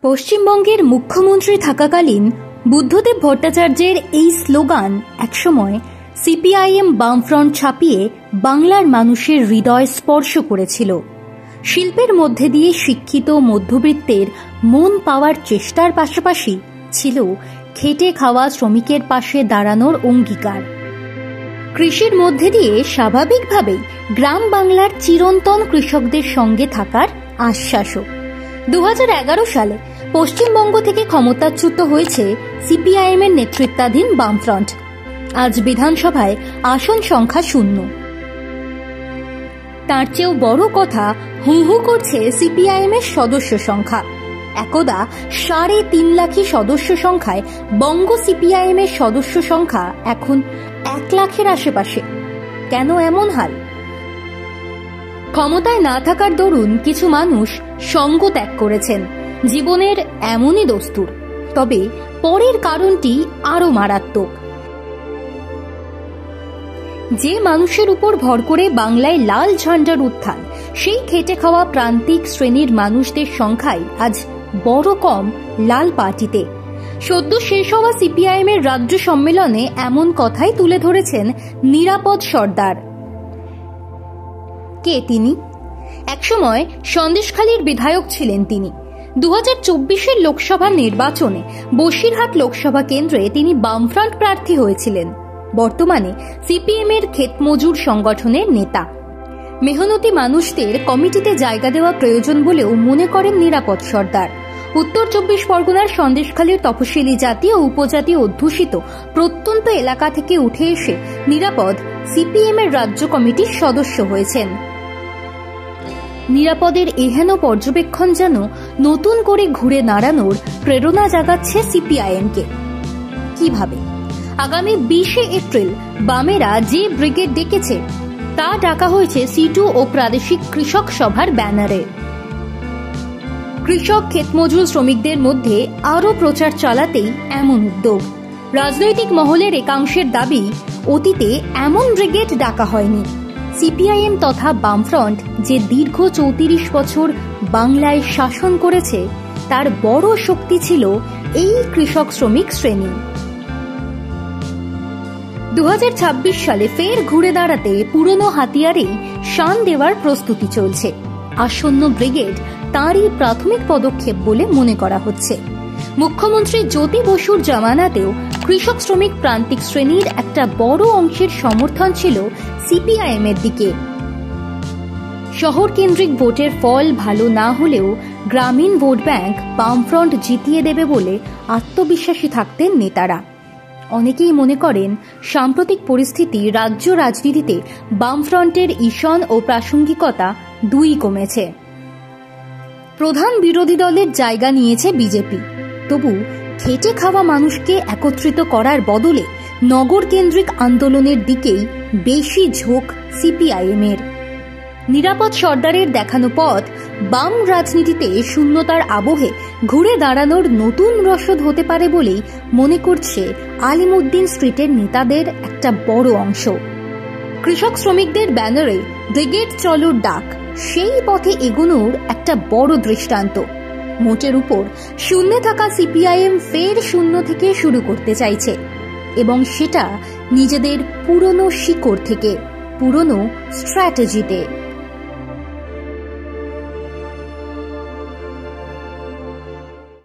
পশ্চিমবঙ্গের মুখ্যমন্ত্রী থাকাকালীন বুদ্ধদেব ভট্টাচার্যের এই স্লোগান একসময় সিপিআইএম বামফ্রন্ট ছাপিয়ে বাংলার মানুষের হৃদয় স্পর্শ করেছিল। শিল্পের মধ্যে দিয়ে শিক্ষিত মধ্যবিত্তের মন পাওয়ার চেষ্টার পাশাপাশি ছিল খেটে খাওয়া শ্রমিকের পাশে দাঁড়ানোর অঙ্গীকার। কৃষির মধ্যে দিয়ে স্বাভাবিকভাবেই গ্রাম বাংলার চিরন্তন কৃষকদের সঙ্গে থাকার আশ্বাসও। 2011 সালে পশ্চিমবঙ্গ থেকে ক্ষমতাচ্যুত হয়েছে সিপিআইএম এর নেতৃত্বাধীন বামফ্রন্ট। আজ বিধানসভায় আসন সংখ্যা 0। তার চেয়েও বড় কথা, হু হু করছে সিপিআইএম এর সদস্য সংখ্যা। একদা 3.5 লাখ সদস্য সংখ্যায় বঙ্গ সিপিআইএম এর সদস্য সংখ্যা এখন 1 লাখের আশেপাশে। কেন এমন হাল? ক্ষমতায় না থাকার দরুন কিছু মানুষ সঙ্গ ত্যাগ করেছেন, জীবনের এমনই দস্তুর। তবে পরের কারণটি আরো মারাত্মক। যে মানুষের উপর ভর করে বাংলায় লাল ঝান্ডার উত্থান, সেই খেটে খাওয়া প্রান্তিক শ্রেণীর মানুষদের সংখ্যাই আজ বড় কম লাল পার্টিতে। সদ্য শেষ হওয়া সিপিআইএম এর রাজ্য সম্মেলনে এমন কথাই তুলে ধরেছেন নিরাপদ সর্দার। কে তিনি? একসময় সন্দেশখালীর বিধায়ক ছিলেন তিনি। 2024 লোকসভা নির্বাচনে বসিরহাট লোকসভা কেন্দ্রে তিনি বামফ্রন্ট প্রার্থী হয়েছিলেন। বর্তমানে সিপিএম এর ক্ষেতমজুর সংগঠনের নেতা। মেহনতি মানুষদের কমিটিতে জায়গা দেওয়া প্রয়োজন বলেও মনে করেন নিরাপদ সর্দার। উত্তর 24 পরগনার সন্দেশখালীর তপশিলি জাতি ও উপজাতি অধ্যুষিত প্রত্যন্ত এলাকা থেকে উঠে এসে নিরাপদ সিপিএম এর রাজ্য কমিটির সদস্য হয়েছেন। নিরাপদের এহেন পর্যবেক্ষণ যেন নতুন করে ঘুরে দাঁড়ানোর প্রেরণা জাগাচ্ছে সিপিআইএমকে। কিভাবে? আগামী 20 এপ্রিল বামেরা যে ব্রিগেড ডেকেছে তা ডাকা হয়েছে সিটু ও প্রাদেশিক কৃষক সভার ব্যানারে। কৃষক ক্ষেতমজুর শ্রমিকদের মধ্যে আরও প্রচার চালাতেই এমন উদ্যোগ। রাজনৈতিক মহলের একাংশের দাবি, অতীতে এমন ব্রিগেড ডাকা হয়নি। সিপিআইএম তথা বামফ্রন্ট যে দীর্ঘ 34 বছর বাংলায় শাসন করেছে, তার বড় শক্তি ছিল এই কৃষক শ্রমিক শ্রেণী। 2026 সালে ফের ঘুরে দাঁড়াতে পুরনো হাতিয়ারেই শান দেওয়ার প্রস্তুতি চলছে। আসন্ন ব্রিগেড তারই প্রাথমিক পদক্ষেপ বলে মনে করা হচ্ছে। মুখ্যমন্ত্রী জ্যোতি বসুর জামানাতেও কৃষক শ্রমিক প্রান্তিক শ্রেণীর একটা বড় অংশের সমর্থন ছিল সিপিআইএম এর দিকে। শহর কেন্দ্রিক ভোটের ফল ভালো না হলেও গ্রামীণ ভোট ব্যাংক বামফ্রন্ট জিতিয়ে দেবে বলে আত্মবিশ্বাসী থাকতেন নেতারা। অনেকেই মনে করেন সাম্প্রতিক পরিস্থিতি রাজ্য রাজনীতিতে বামফ্রন্টের ঈশান ও প্রাসঙ্গিকতা দুই কমেছে। প্রধান বিরোধী দলের জায়গা নিয়েছে বিজেপি। তবু খেটে খাওয়া মানুষকে একত্রিত করার বদলে নগর কেন্দ্রিক আন্দোলনের দিকেই বেশি ঝোঁক সিপিআইএম এর। নিরাপদ সর্দারের দেখানো পথ বাম রাজনীতিতে শূন্যতার আবহে ঘুরে দাঁড়ানোর নতুন রসদ হতে পারে বলেই মনে করছে আলিমুদ্দিন স্ট্রিটের নেতাদের একটা বড় অংশ। কৃষক শ্রমিকদের ব্যানারে ব্রিগেড চলোর ডাক সেই পথে এগোনোর একটা বড় দৃষ্টান্ত। মোটের উপর শূন্যে থাকা সিপিআইএম ফের শূন্য থেকে শুরু করতে চাইছে, এবং সেটা নিজেদের পুরনো শিকড় থেকে, পুরনো স্ট্র্যাটেজিতে।